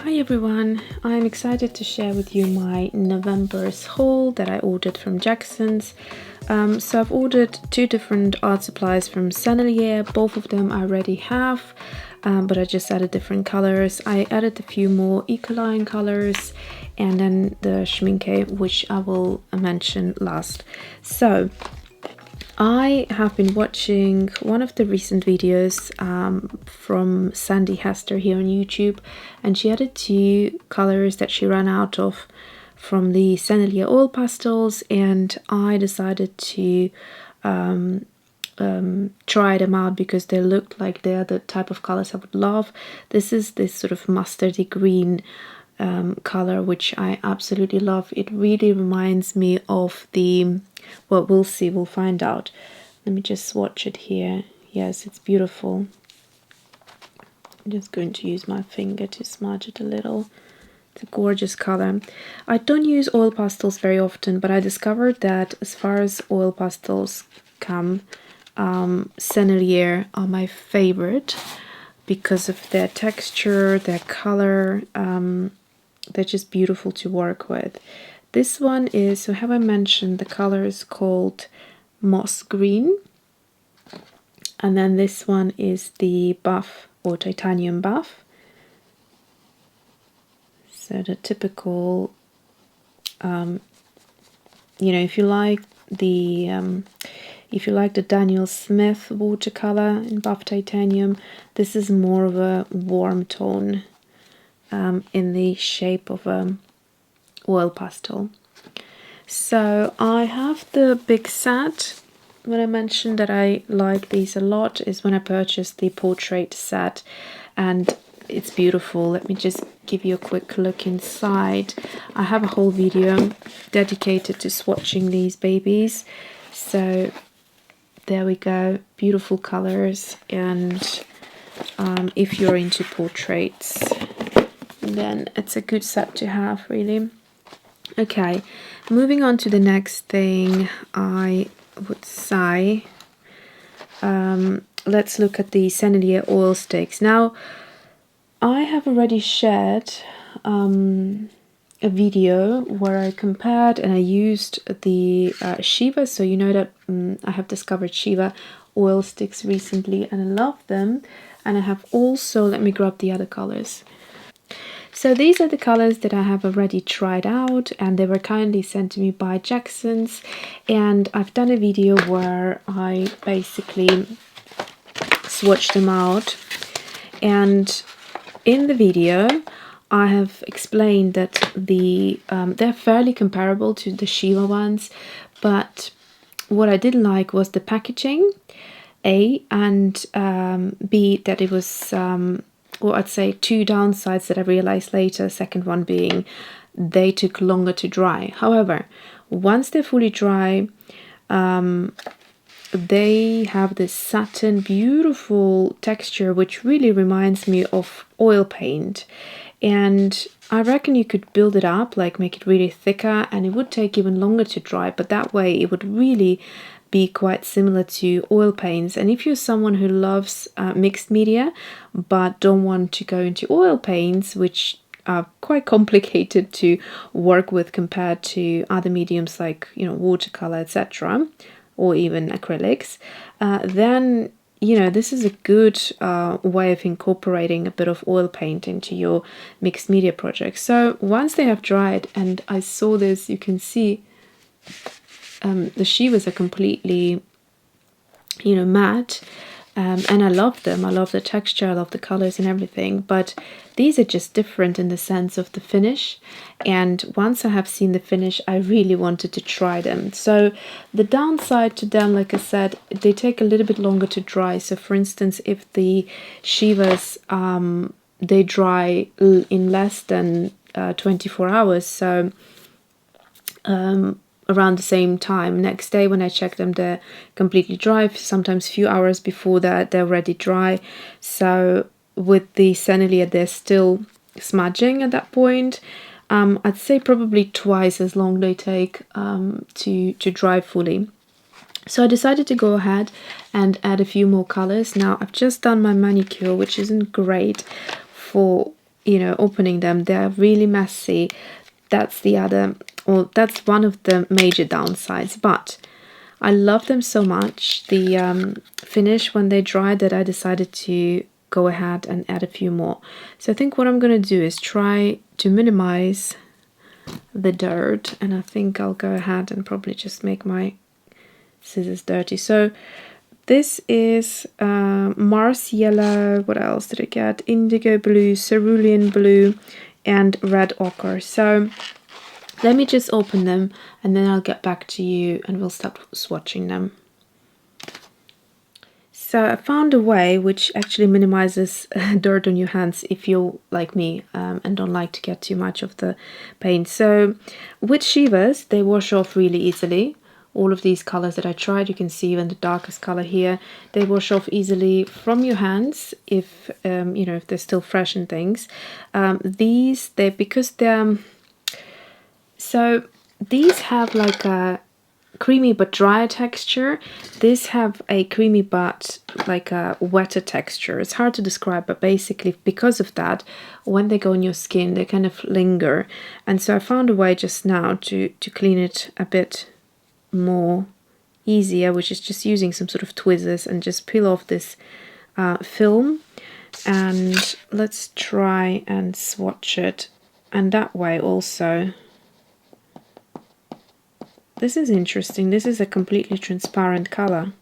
Hi everyone, I'm excited to share with you my November's haul that I ordered from Jackson's. So I've ordered two different art supplies from Sennelier. Both of them I already have, but I just added different colors. I added a few more Ecoline colors and then the Schmincke, which I will mention last. So I have been watching one of the recent videos from Sandy Hester here on YouTube, and she added two colors that she ran out of from the Sennelier Oil Pastels, and I decided to try them out because they looked like they're the type of colors I would love. This is this sort of mustardy green color, which I absolutely love. It really reminds me of the, well, we'll see, we'll find out. Let me just swatch it here. Yes, it's beautiful. I'm just going to use my finger to smudge it a little. It's a gorgeous color. I don't use oil pastels very often, but I discovered that as far as oil pastels come, Sennelier are my favorite because of their texture, their color. They're just beautiful to work with. This one is, so have I mentioned, the color is called Moss Green. And then this one is the buff or titanium buff. So the typical, you know, if you like the Daniel Smith watercolor in buff titanium, this is more of a warm tone in the shape of a oil pastel. So I have the big set. When I mentioned that I like these a lot is when I purchased the portrait set, and it's beautiful. Let me just give you a quick look inside. I have a whole video dedicated to swatching these babies. So there we go, beautiful colors, and if you're into portraits, then it's a good set to have, really. Okay, moving on to the next thing, I would say, let's look at the Sennelier Oil Sticks. Now, I have already shared a video where I compared and I used the Shiva, so you know that I have discovered Shiva oil sticks recently and I love them. And I have also, let me grab the other colors. So these are the colors that I have already tried out, and they were kindly sent to me by Jackson's, and I've done a video where I basically swatched them out. And in the video I have explained that they're fairly comparable to the Shiva ones, but what I didn't like was the packaging, A, and B, that it was or I'd say two downsides that I realized later, second one being they took longer to dry. However, once they're fully dry, they have this satin, beautiful texture, which really reminds me of oil paint. And I reckon you could build it up, like make it really thicker, and it would take even longer to dry, but that way it would really be quite similar to oil paints. And if you're someone who loves mixed media but don't want to go into oil paints, which are quite complicated to work with compared to other mediums like, you know, watercolor, etc., or even acrylics, then, you know, this is a good way of incorporating a bit of oil paint into your mixed media project. So once they have dried, and I saw this, you can see the Shivas are completely, you know, matte, and I love them. I love the texture, I love the colors and everything, but these are just different in the sense of the finish. And once I have seen the finish, I really wanted to try them. So the downside to them, like I said, they take a little bit longer to dry. So for instance, if the Shivas they dry in less than 24 hours, so around the same time next day when I check them, they're completely dry. Sometimes a few hours before that they're already dry. So with the Sennelier, they're still smudging at that point. I'd say probably twice as long they take to dry fully. So I decided to go ahead and add a few more colors. Now I've just done my manicure, which isn't great for you know, opening them, they're really messy. That's the other, or that's one of the major downsides, but I love them so much, the finish when they dry, that I decided to go ahead and add a few more. So I think what I'm going to do is try to minimize the dirt, and I think I'll go ahead and probably just make my scissors dirty. So this is Mars yellow, what else did I get? Indigo blue, cerulean blue, and red ochre. So let me just open them and then I'll get back to you and we'll start swatching them. So I found a way which actually minimizes dirt on your hands if you're like me and don't like to get too much of the paint. So with Shivas, they wash off really easily. All of these colors that I tried, you can see even the darkest color here, they wash off easily from your hands if you know, if they're still fresh and things. These, because they're so these have like a creamy but drier texture. These have a creamy but like a wetter texture. It's hard to describe, but basically because of that, when they go on your skin, they kind of linger. And so I found a way just now to clean it a bit more easier, which is just using some sort of tweezers and just peel off this film. And let's try and swatch it. And that way also, this is interesting. This is a completely transparent color.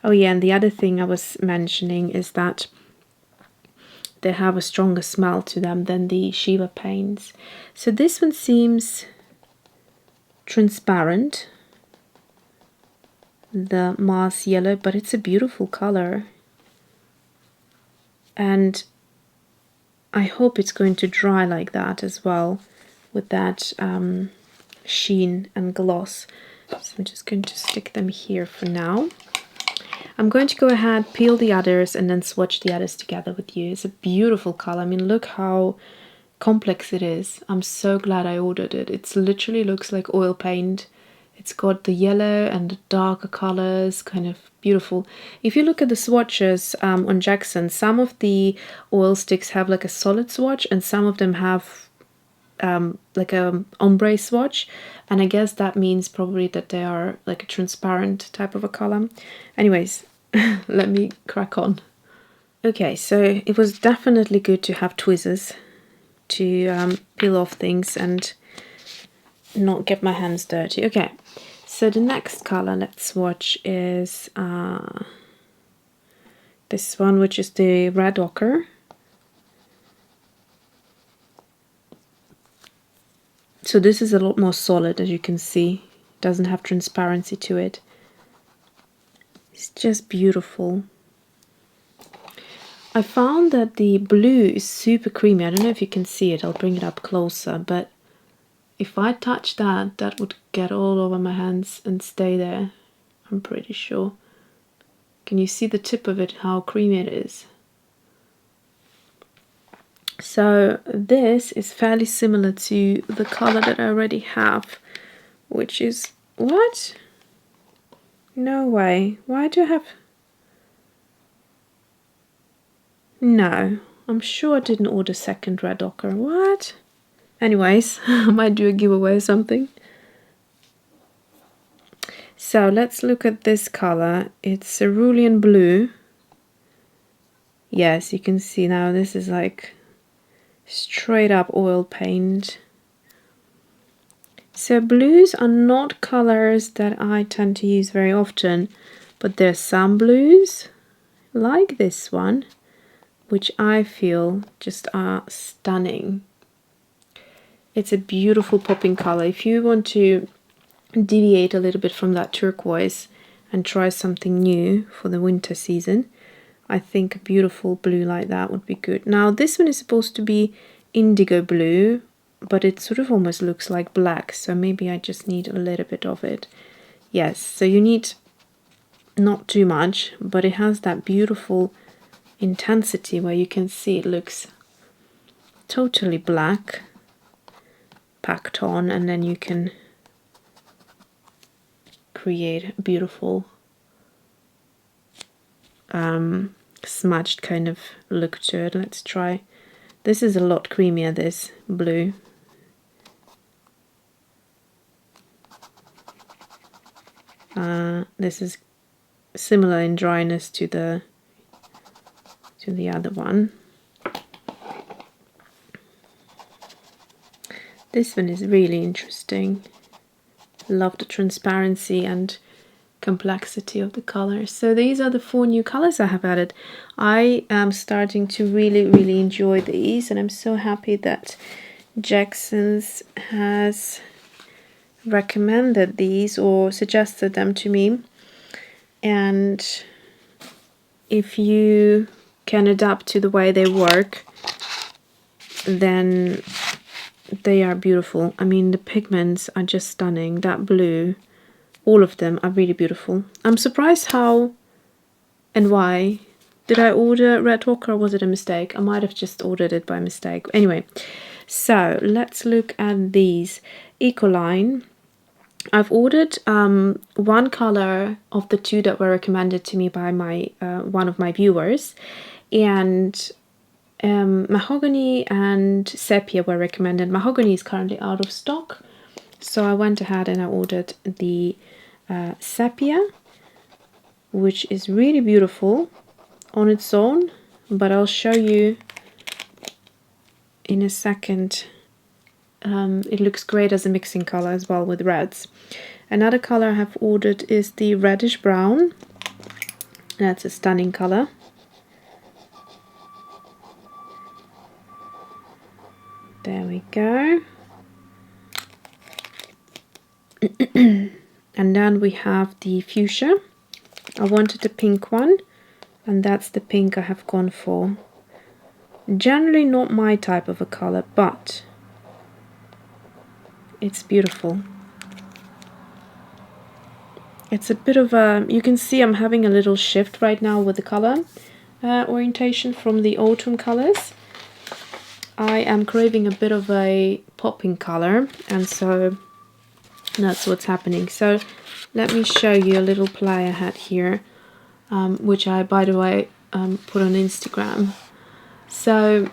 Oh yeah, and the other thing I was mentioning is that they have a stronger smell to them than the Shiva paints. So this one seems transparent, the Mars yellow, but it's a beautiful color. And I hope it's going to dry like that as well, with that sheen and gloss. So I'm just going to stick them here for now. I'm going to go ahead, peel the others, and then swatch the others together with you. It's a beautiful color. I mean, look how complex it is. I'm so glad I ordered it. It literally looks like oil paint. It's got the yellow and the darker colors, kind of beautiful. If you look at the swatches on Jackson, some of the oil sticks have like a solid swatch and some of them have like a ombre swatch, and I guess that means probably that they are like a transparent type of a color. Anyways, let me crack on. Okay, so it was definitely good to have tweezers to peel off things and not get my hands dirty. Okay, so the next color let's swatch is this one, which is the red ochre. So this is a lot more solid, as you can see. It doesn't have transparency to it. It's just beautiful. I found that the blue is super creamy. I don't know if you can see it. I'll bring it up closer, but if I touch that, that would get all over my hands and stay there, I'm pretty sure. Can you see the tip of it, how creamy it is? So this is fairly similar to the color that I already have, which is, what? No way. Why do I have... No, I'm sure I didn't order second red ochre. What? Anyways, I might do a giveaway or something. So let's look at this color. It's Cerulean Blue. Yes, you can see now this is like straight up oil paint. So blues are not colors that I tend to use very often, but there's some blues like this one which I feel just are stunning. It's a beautiful popping color. If you want to deviate a little bit from that turquoise and try something new for the winter season, I think a beautiful blue like that would be good. Now this one is supposed to be indigo blue, but it sort of almost looks like black, so maybe I just need a little bit of it. Yes, so you need not too much, but it has that beautiful intensity where you can see it looks totally black packed on, and then you can create a beautiful smudged kind of look to it. Let's try. This is a lot creamier, this blue. This is similar in dryness to the other one. This one is really interesting. Love the transparency and complexity of the colors. So these are the 4 new colors I have added. I am starting to really enjoy these, and I'm so happy that Jackson's has recommended these or suggested them to me. And if you can adapt to the way they work, then they are beautiful. I mean, the pigments are just stunning. That blue, all of them are really beautiful. I'm surprised how and why. Did I order red ochre or was it a mistake? I might have just ordered it by mistake. Anyway, so let's look at these. Ecoline. I've ordered 1 color of the 2 that were recommended to me by my one of my viewers, and Mahogany and Sepia were recommended. Mahogany is currently out of stock, so I went ahead and I ordered the Sepia, which is really beautiful on its own, but I'll show you in a second. It looks great as a mixing color as well with reds. Another color I have ordered is the Reddish Brown. That's a stunning color. There we go. And then we have the Fuchsia. I wanted the pink one, and that's the pink I have gone for. Generally not my type of a color, but it's beautiful. It's a bit of a, you can see I'm having a little shift right now with the color orientation from the autumn colors. I am craving a bit of a popping color, and so that's what's happening. So let me show you a little play I had here, which I, by the way, put on Instagram. So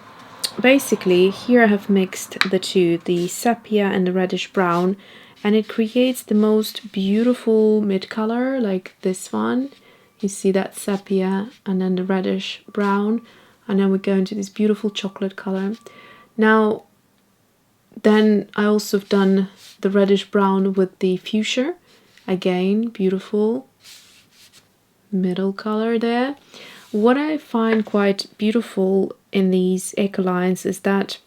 basically here I have mixed the 2, the sepia and the reddish brown, and it creates the most beautiful mid color, like this one. You see that sepia and then the reddish brown, and then we go into this beautiful chocolate color. Now then I also have done the reddish brown with the fuchsia, again beautiful middle color there. What I find quite beautiful in these Ecolines is that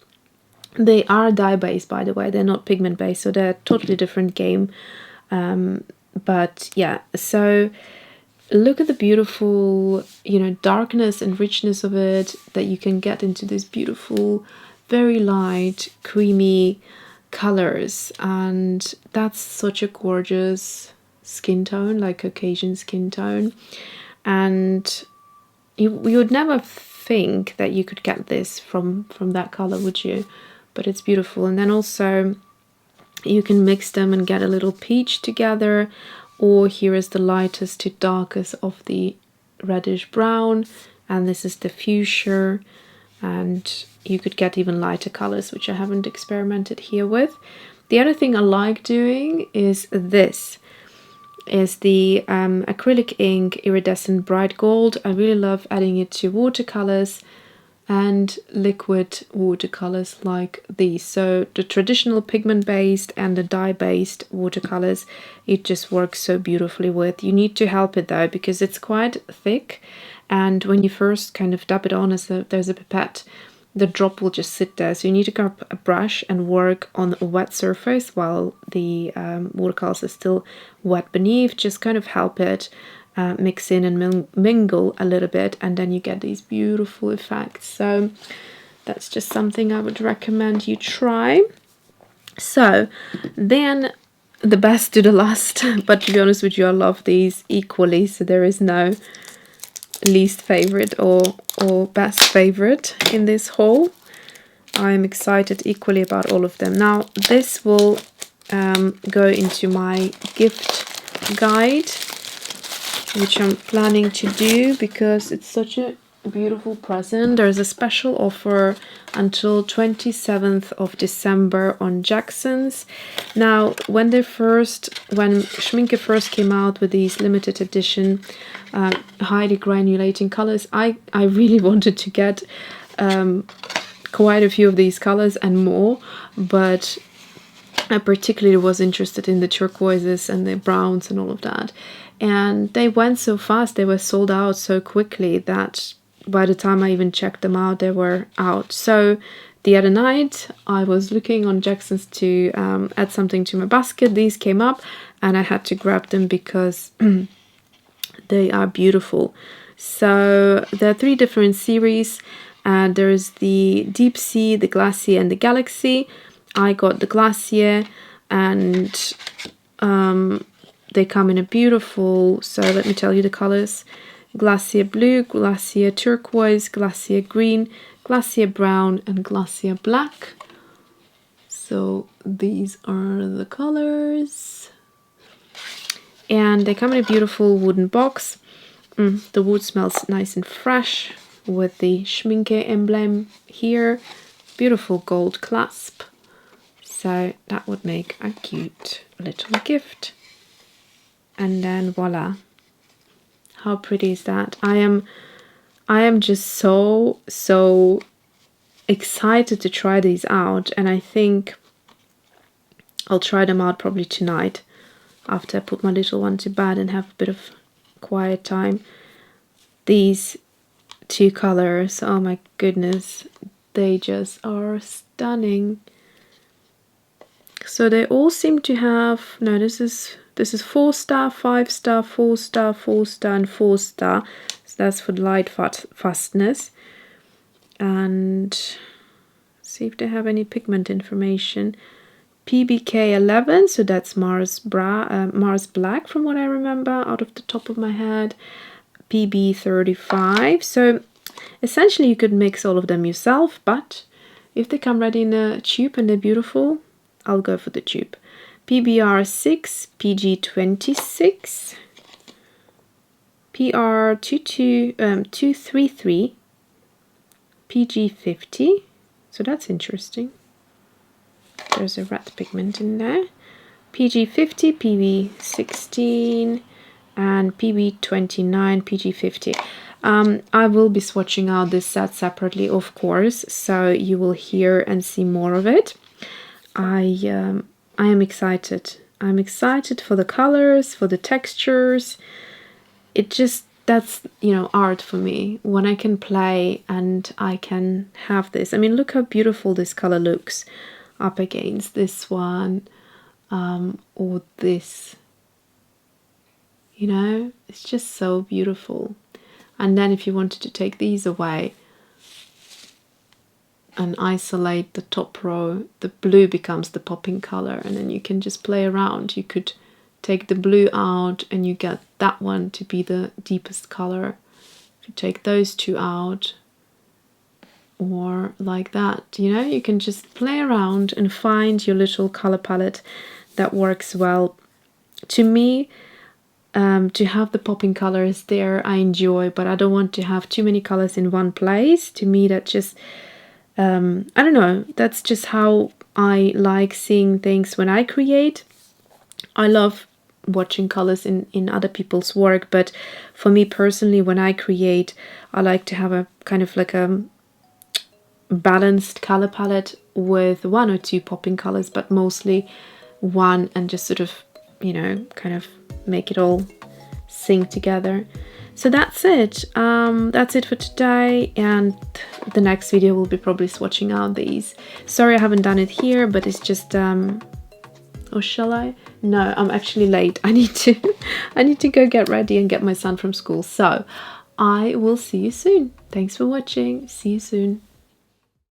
they are dye based, by the way. They're not pigment based, so they're a totally different game. But yeah, so look at the beautiful, you know, darkness and richness of it, that you can get into this beautiful, very light, creamy colors. And that's such a gorgeous skin tone, like Caucasian skin tone. And you would never think that you could get this from that color, would you? But it's beautiful. And then also you can mix them and get a little peach together, or here is the lightest to darkest of the reddish brown, and this is the fuchsia, and you could get even lighter colors, which I haven't experimented here with. The other thing I like doing is this. Is the Acrylic Ink Iridescent Bright Gold. I really love adding it to watercolors and liquid watercolors like these. So the traditional pigment based and the dye based watercolors, it just works so beautifully with. You need to help it though, because it's quite thick, and when you first kind of dab it on as there's a pipette, the drop will just sit there. So you need to grab a brush and work on a wet surface while the watercolors are still wet beneath. Just kind of help it mix in and mingle a little bit, and then you get these beautiful effects. So that's just something I would recommend you try. So then the best to the last, but to be honest with you, I love these equally, so there is no least favorite or best favorite in this haul. I'm excited equally about all of them. Now this will go into my gift guide, which I'm planning to do because it's such a beautiful present. There's a special offer until 27th of December on Jackson's. Now, when Schmincke first came out with these limited edition highly granulating colors, I really wanted to get quite a few of these colors and more, but I particularly was interested in the turquoises and the browns and all of that. And they went so fast, they were sold out so quickly that by the time I even checked them out, they were out. So the other night I was looking on Jackson's to add something to my basket. These came up and I had to grab them because they are beautiful. So there are 3 different series. There's the Deep Sea, the Glacier and the Galaxy. I got the Glacier, and they come in a beautiful, so let me tell you the colors: Glacier Blue, Glacier Turquoise, Glacier Green, Glacier Brown and Glacier Black. So these are the colors. And they come in a beautiful wooden box. The wood smells nice and fresh with the Schmincke emblem here. Beautiful gold clasp. So that would make a cute little gift. And then voila. How pretty is that? I am just so excited to try these out, and I think I'll try them out probably tonight after I put my little one to bed and have a bit of quiet time. These 2 colors, oh my goodness, they just are stunning. So they all seem to have, no, this is 4-star, 5-star, 4-star, 4-star and 4-star. So that's for the light fastness. And see if they have any pigment information. PBK 11, so that's Mars Black from what I remember out of the top of my head. PB 35, so essentially you could mix all of them yourself, but if they come ready in a tube and they're beautiful, I'll go for the tube. PBR 6, PG 26, PR 233, PG 50, so that's interesting. There's a red pigment in there. PG 50, PB 16, and PB 29, PG 50. I will be swatching out this set separately, of course, so you will hear and see more of it. I am excited. I'm excited for the colors, for the textures. That's, you know, art for me, when I can play and I can have this. I mean, look how beautiful this color looks up against this one, or this, you know, it's just so beautiful. And then if you wanted to take these away and isolate the top row, the blue becomes the popping color, and then you can just play around. You could take the blue out and you get that one to be the deepest color. If you take those 2 out, or like that, you know, you can just play around and find your little color palette that works well. To me, to have the popping colors there, I enjoy, but I don't want to have too many colors in one place. To me, that just, I don't know, that's just how I like seeing things when I create. I love watching colors in other people's work, but for me personally, when I create, I like to have a kind of like a balanced color palette with 1 or 2 popping colors, but mostly 1, and just sort of, you know, kind of make it all sync together. So that's it. That's it for today, and the next video will be probably swatching out these. Sorry I haven't done it here, but it's just or shall I? No, I'm actually late. I need to go get ready and get my son from school. So I will see you soon. Thanks for watching. See you soon.